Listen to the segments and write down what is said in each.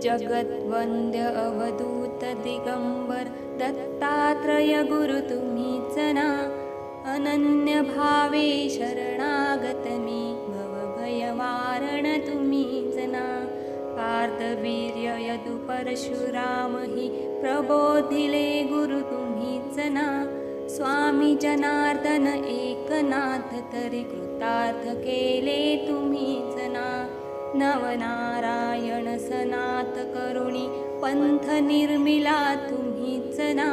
जगद्वंद्य अवधूत दिगंबर दत्तात्रय गुरु तुम्हीच ना. अनन्य भावे शरणागत मी भवभयवारण तुम्हीच ना. कार्तवीर्य यदु परशुराम हि प्रबोधिले गुरु तुम्हीच ना. स्वामी जनार्दन एकनाथ तरी कृतार्थ केले तुम्हीच ना. नवनारायण सनात करुणी पंथ निर्मिला तुम्हीच ना.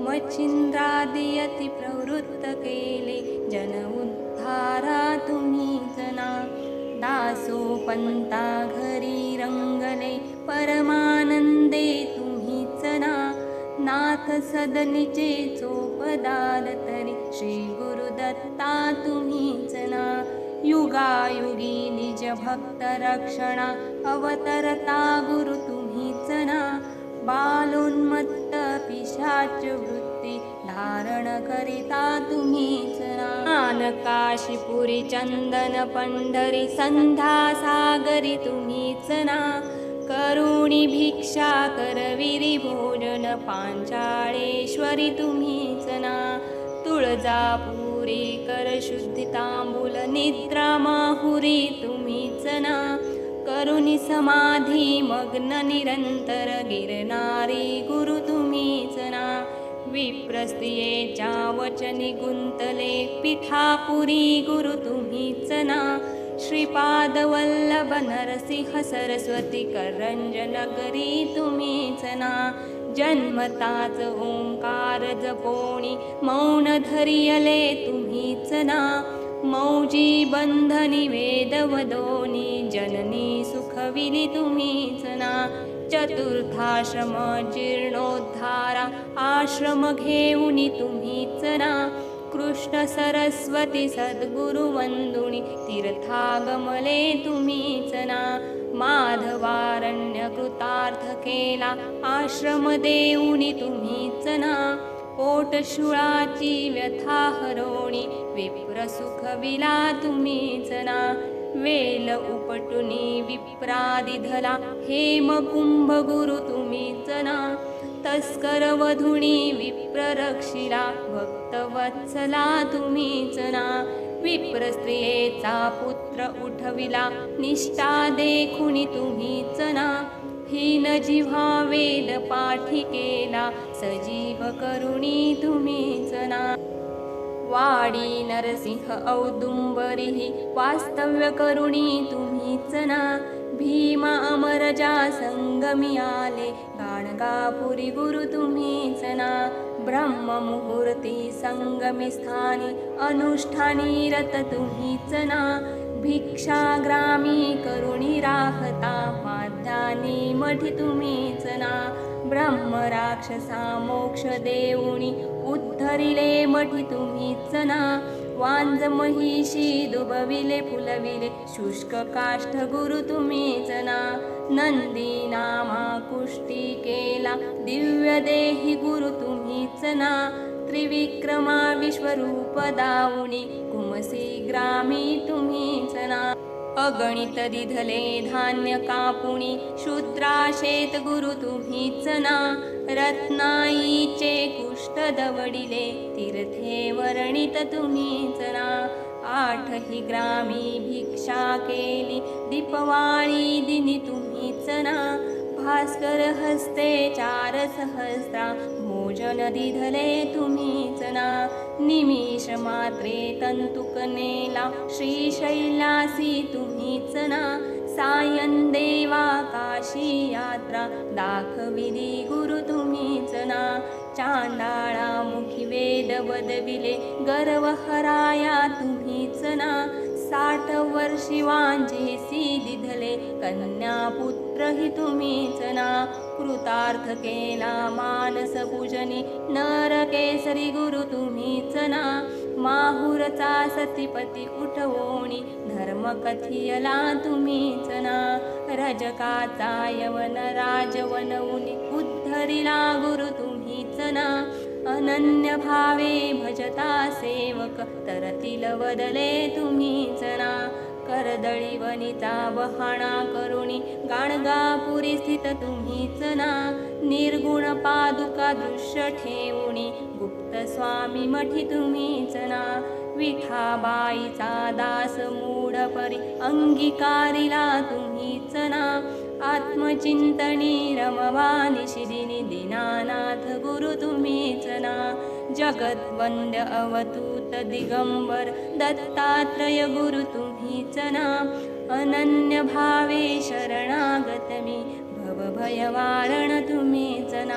मच्छिंद्रादियती प्रवृत्त केले जन उद्धारा तुम्हीच ना. दासोपंता घरी रंगले परमानंदे तुम्हीच ना. नाथ सदनीचे चोपदार तरी श्री गुरुदत्ता तुम्हीच ना. युगायुगी निज भक्त रक्षणा अवतरता गुरु तुम्हीच ना. बालोन्मत्त पिशाच वृत्ती धारण करिता तुम्हीच ना. काशीपुरी चंदन पंढरी संध्या सागरी तुम्हीच ना. करुणी भिक्षा करविरी भोजन पांचाळेश्वरी तुम्हीच ना. तुळजापुरी करशुद्धी तांबूल निद्रा माहुरी तुम्हीच ना. करुणी समाधी मग्न निरंतर गिरणारी गुरु तुम्हीच ना. विप्रस्त्रियेच्या वचनी गुंतले पिठापुरी गुरु तुम्हीच ना. श्रीपाद वल्लभ नरसिंह सरस्वती करंजन नगरी तुम्हीच ना. जन्मताच ओंकार जपोणी मौन धरियले तुम्हीच ना. मौजी बंधनी वेदवदोनी जननी सुखविली तुम्हीच ना. चतुर्थाश्रम जीर्णोद्धारा आश्रम घेऊनी तुम्हीच ना. कृष्ण सरस्वती सद्गुरु वंदुनी तीर्थागमले तुम्हीच ना. माधवारण्य कृतार्थ केला आश्रम देऊनी तुम्हीच ना. पोटशुळाची व्यथा हरोणी विप्र सुखविला तुम्हीच ना. वेल उपटुनी विप्रादि धला हेम कुंभ गुरु तुम्हीच ना. तस्कर वधुनी विप्र रक्षिला भक्तवत्सला तुम्हीच ना. विप्र स्त्रियेचा पुत्र उठविला निष्ठा देखुनी तुम्हीच ना. हीन जिव्हा वेद पाठी केला सजीव करुणी तुम्हीच ना. वाडी नरसिंह औदुंबरी वास्तव्य करुणी तुम्हीच ना. भीमा अमरजा संगमी आले गाणगापुरी गुरु तुम्हीच ना. ब्रह्ममुहूर्ती संगमी स्थानी अनुष्ठानी रत तुम्हीच ना. भिक्षाग्रामी करुणी राहता माध्यानी मठी तुम्हीच ना. ब्रह्म राक्षसा मोक्ष देऊनी उद्धरिले मठी तुम्हीच ना. वांज महिषी दुबविले फुलविले शुष्क काष्ठ गुरु तुम्हीच ना. नंदी नामा कुष्टी केला दिव्य देही गुरु तुम्हीच ना. त्रिविक्रमा विश्वरूप दाऊनी कुमसी ग्रामी तुम्हीच ना. अगणित दिधले धान्य कापुणी शूद्राशेत गुरु तुम्हीच ना. रत्नाईचे कुष्ठ दवडिले तीर्थे वर्णित तुम्हीच ना. आठही ग्रामी भिक्षा केली दीपवाळी दिनी तुम्हीच ना. भास्कर हस्ते 4 सहस्रा भोजन दिधले तुम्हीच ना. निमिष मात्रे तंतुक नेला श्रीशैलासी तुम्हीच ना. सायं देवा काशी यात्रा दाखविली गुरु तुम्हीच ना. चांडाळा मुखी वेद वदविले गर्व हराया तुम्हीच ना. 60 वर्षी वांझेसी दिधले कन्या पुत्र हि तुम्हीच ना. कृतार्थ केला मानस पूजनी नरकेसरी गुरु तुम्हीच ना. माहुरचा सतीपती उठवोणी धर्म कथियला तुम्हीच ना. रजकाचा यवन राजवनऊनी उद्धरिला गुरु तुम्हीच ना. अनन्य भावे भजता सेवक तरतील वदले तुम्हीच ना. कर्दळी वनिता बहाणा करुणी गाणगापुरी स्थित तुम्हीच ना निर्गुण पादुका दृश्य ठेवुनी गुप्त स्वामी मठी तुम्हीच ना विठाबाईचा दास मूढ परी अंगीकारिला तुम्हीच ना आत्मचिंतनी रमवानी शिरिनी दीनानाथ गुरु तुम्हीच ना जगद्वंद्य अवधूत दिगंबर दत्तात्रय गुरु तुम्हीच ना अनन्य भावे शरणागत मी भवभयवारण तुम्हीच ना